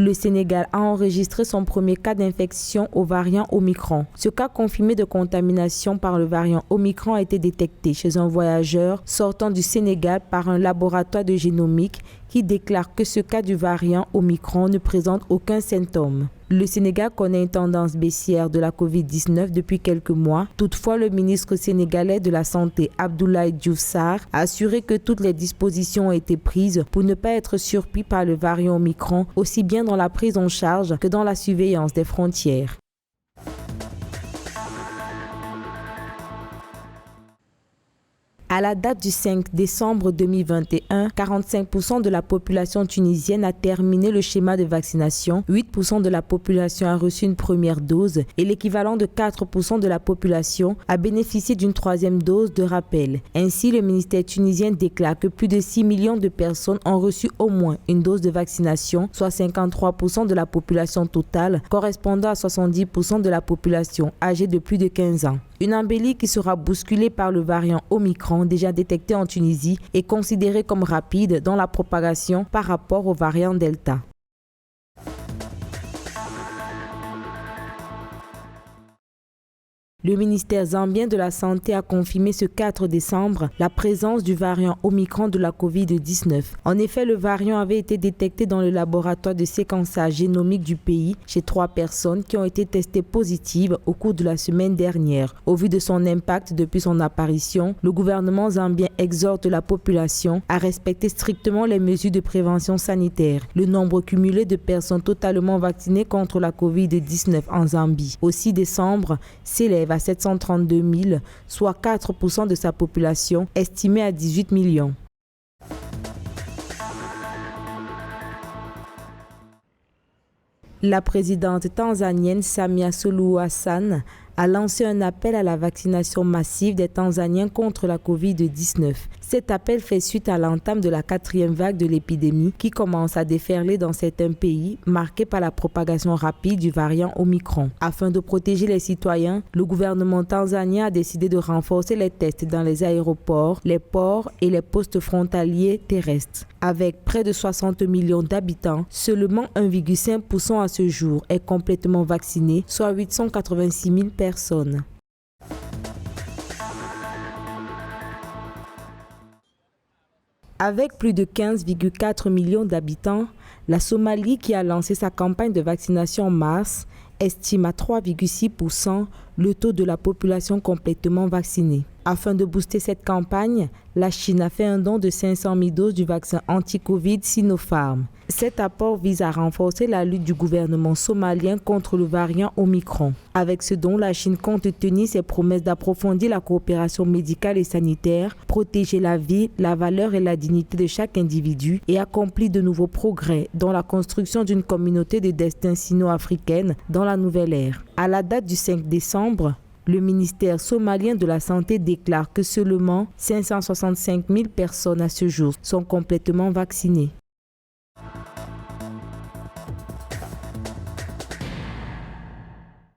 Le Sénégal a enregistré son premier cas d'infection au variant Omicron. Ce cas confirmé de contamination par le variant Omicron a été détecté chez un voyageur sortant du Sénégal par un laboratoire de génomique qui déclare que ce cas du variant Omicron ne présente aucun symptôme. Le Sénégal connaît une tendance baissière de la COVID-19 depuis quelques mois. Toutefois, le ministre sénégalais de la Santé, Abdoulaye Diouf Sarr, a assuré que toutes les dispositions ont été prises pour ne pas être surpris par le variant Omicron, aussi bien dans la prise en charge que dans la surveillance des frontières. À la date du 5 décembre 2021, 45% de la population tunisienne a terminé le schéma de vaccination, 8% de la population a reçu une première dose et l'équivalent de 4% de la population a bénéficié d'une troisième dose de rappel. Ainsi, le ministère tunisien déclare que plus de 6 millions de personnes ont reçu au moins une dose de vaccination, soit 53% de la population totale, correspondant à 70% de la population âgée de plus de 15 ans. Une embellie qui sera bousculée par le variant Omicron déjà détecté en Tunisie est considérée comme rapide dans la propagation par rapport au variant Delta. Le ministère zambien de la Santé a confirmé ce 4 décembre la présence du variant Omicron de la COVID-19. En effet, le variant avait été détecté dans le laboratoire de séquençage génomique du pays chez 3 personnes qui ont été testées positives au cours de la semaine dernière. Au vu de son impact depuis son apparition, le gouvernement zambien exhorte la population à respecter strictement les mesures de prévention sanitaire. Le nombre cumulé de personnes totalement vaccinées contre la COVID-19 en Zambie au 6 décembre s'élève à 732 000, soit 4% de sa population, estimée à 18 millions. La présidente tanzanienne Samia Suluhu Hassan a lancé un appel à la vaccination massive des Tanzaniens contre la COVID-19. Cet appel fait suite à l'entame de la 4e vague de l'épidémie qui commence à déferler dans certains pays marqués par la propagation rapide du variant Omicron. Afin de protéger les citoyens, le gouvernement tanzanien a décidé de renforcer les tests dans les aéroports, les ports et les postes frontaliers terrestres. Avec près de 60 millions d'habitants, seulement 1,5% à ce jour est complètement vacciné, soit 886 000 personnes. Avec plus de 15,4 millions d'habitants, la Somalie, qui a lancé sa campagne de vaccination en mars, estime à 3,6% le taux de la population complètement vaccinée. Afin de booster cette campagne, la Chine a fait un don de 500 000 doses du vaccin anti-Covid Sinopharm. Cet apport vise à renforcer la lutte du gouvernement somalien contre le variant Omicron. Avec ce don, la Chine compte tenir ses promesses d'approfondir la coopération médicale et sanitaire, protéger la vie, la valeur et la dignité de chaque individu et accomplir de nouveaux progrès dans la construction d'une communauté de destin sino-africaine dans la nouvelle ère. À la date du 5 décembre, le ministère somalien de la Santé déclare que seulement 565 000 personnes à ce jour sont complètement vaccinées.